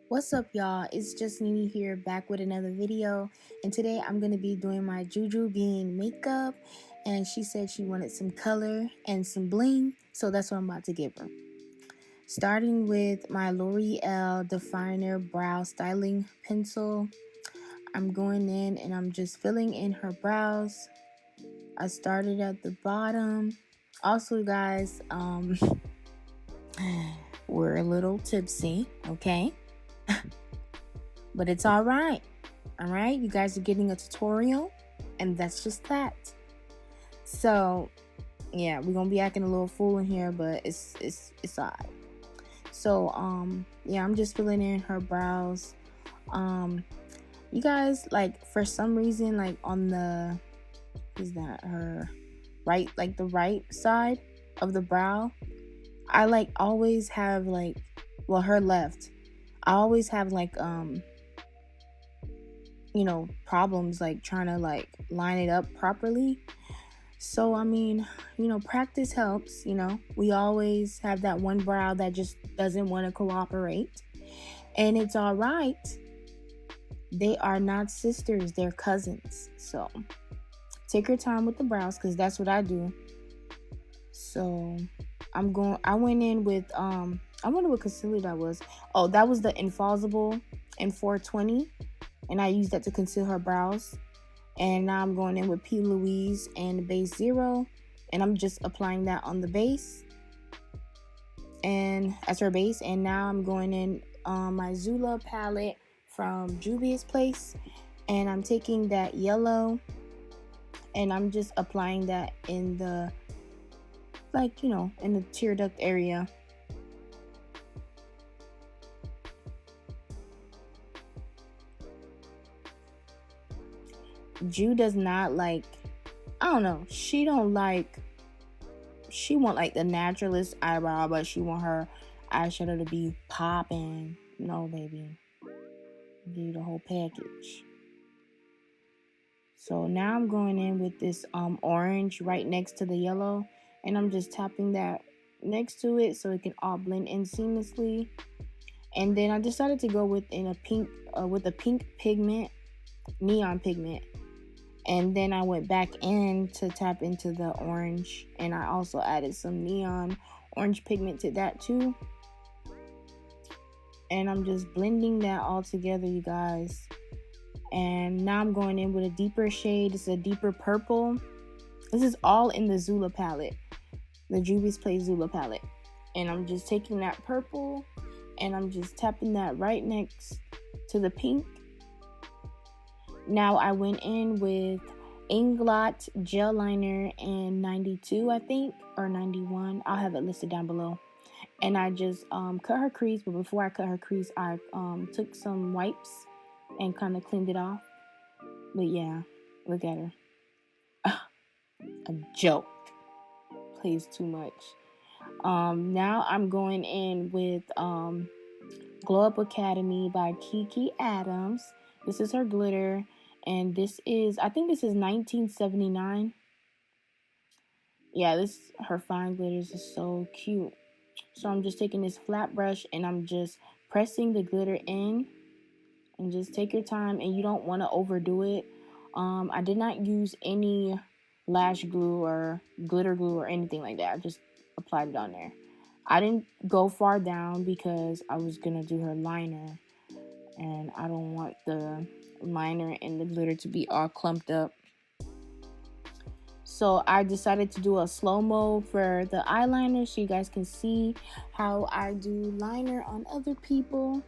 What's up, y'all? It's just Nene here, back with another video. And today I'm going to be doing my Juju Being makeup. And she said she wanted some color and some bling, so that's what I'm about to give her. Starting with my L'Oreal Definer Brow Styling Pencil. I'm going in and I'm just filling in her brows. I started at the bottom. Also, guys, we're a little tipsy, okay? But it's all right. You guys are getting a tutorial, and that's just that. So yeah, we're gonna be acting a little fool in here, but it's all right. So yeah, I'm just filling in her brows. You guys, like, for some reason, like on the her right, like the right side of the brow, I like always have like, well, her left, I always have like problems like trying to like line it up properly. So I mean, practice helps. We always have that one brow that just doesn't want to cooperate, and it's all right. They are not sisters, they're cousins. So take your time with the brows, because that's what I do. So I went in with I wonder what concealer that was. Oh, that was the Infallible in 420, and I used that to conceal her brows. And now I'm going in with P. Louise and Base Zero, and I'm just applying that on the base and as her base. And now I'm going in my Zulu palette from Juvias place, and I'm taking that yellow and I'm just applying that in the, like, in the tear duct area. Ju does not like, I don't know, she want like the naturalist eyebrow, but she want her eyeshadow to be popping. No, baby, give you the whole package. So now I'm going in with this orange right next to the yellow, and I'm just tapping that next to it so it can all blend in seamlessly. And then I decided to go with a pink pigment, neon pigment. And then I went back in to tap into the orange, and I also added some neon orange pigment to that too. And I'm just blending that all together, you guys. And now I'm going in with a deeper shade. It's a deeper purple. This is all in the Zulu palette, the Juvias Play Zulu palette. And I'm just taking that purple and I'm just tapping that right next to the pink. Now I went in with Inglot gel liner in 92, I think, or 91. I'll have it listed down below. And I just cut her crease, but before I cut her crease, I took some wipes and kind of cleaned it off. But yeah, look at her. A joke. Plays too much. Now I'm going in with Glow Up Academy by Kiki Adams. This is her glitter. And this is, I think this is 1979. Yeah, her fine glitters is so cute. So I'm just taking this flat brush and I'm just pressing the glitter in. And just take your time, and you don't want to overdo it. I did not use any lash glue or glitter glue or anything like that. I just applied it on there. I didn't go far down because I was going to do her liner. And I don't want the liner and the glitter to be all clumped up. So I decided to do a slow-mo for the eyeliner so you guys can see how I do liner on other people.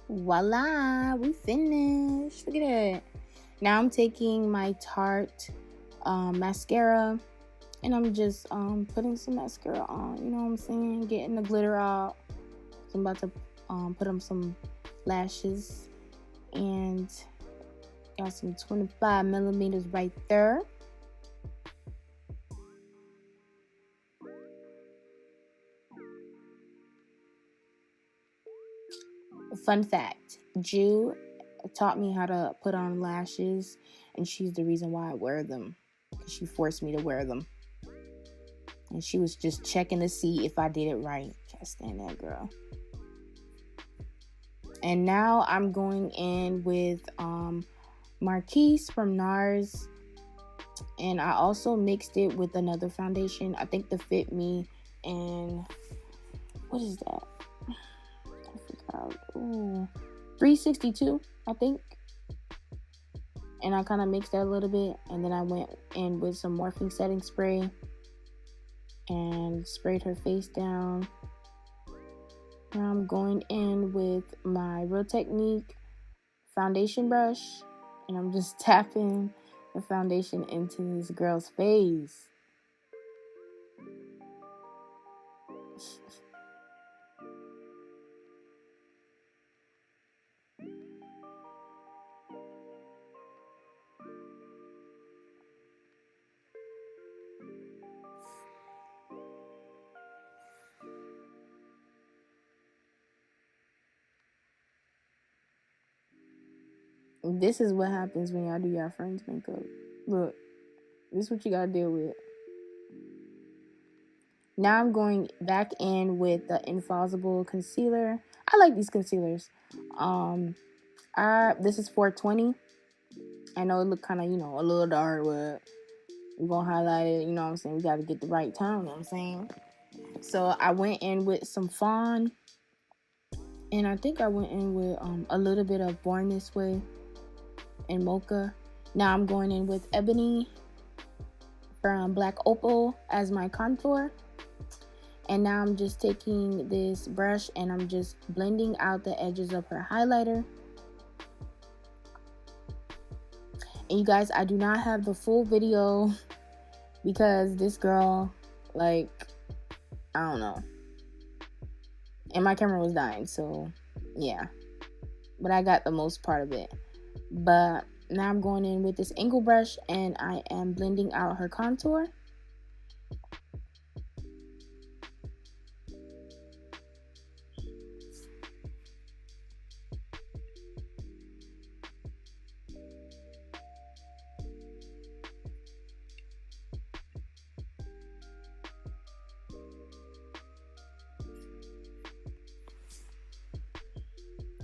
Voila, we finished. Look at that. Now I'm taking my Tarte mascara, and I'm just putting some mascara on. You know what I'm saying? Getting the glitter out. So I'm about to put on some lashes, and got some 25 millimeters right there. Fun fact, Ju taught me how to put on lashes, and she's the reason why I wear them. She forced me to wear them. And she was just checking to see if I did it right. Can't stand that girl. And now I'm going in with Marquees from Nars. And I also mixed it with another foundation. I think the Fit Me and what is that? I forgot. Ooh, 362, I think. And I kind of mixed that a little bit, and then I went in with some Morphe setting spray and sprayed her face down. Now I'm going in with my Real Technique foundation brush, and I'm just tapping the foundation into this girl's face. This is what happens when y'all do your friends' makeup. Look, this is what you gotta deal with. Now I'm going back in with the Infallible concealer. I like these concealers. This is 420. I know it look kind of, a little dark, but we're gonna highlight it. You know what I'm saying? We gotta get the right tone. You know what I'm saying? So I went in with some Fawn, and I think I went in with a little bit of Born This Way and Mocha. Now I'm going in with Ebony from Black Opal as my contour. And now I'm just taking this brush and I'm just blending out the edges of her highlighter. And you guys, I do not have the full video because this girl, like, I don't know. And my camera was dying, so yeah. But I got the most part of it. But now I'm going in with this angle brush and I am blending out her contour.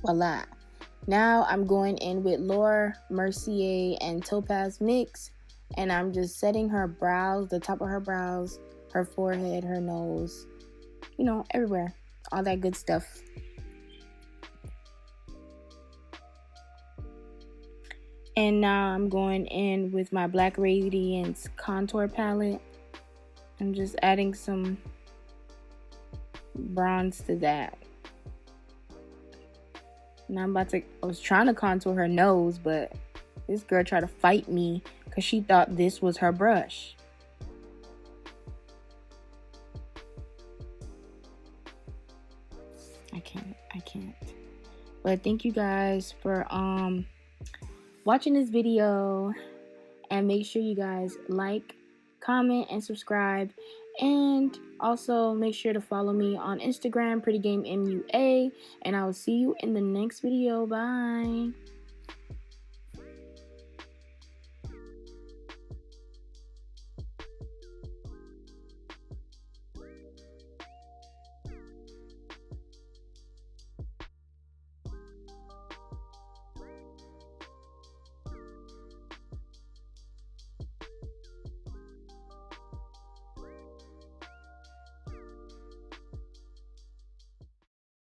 Voila. Now I'm going in with Laura Mercier and Topaz Mix, and I'm just setting her brows, the top of her brows, her forehead, her nose, everywhere, all that good stuff. And now I'm going in with my Black Radiance contour palette. I'm just adding some bronze to that. Now I was trying to contour her nose, but this girl tried to fight me because she thought this was her brush. I can't. But thank you guys for watching this video, and make sure you guys like, comment, and subscribe. And also make sure to follow me on Instagram, PrettyGameMUA, and I will see you in the next video. Bye.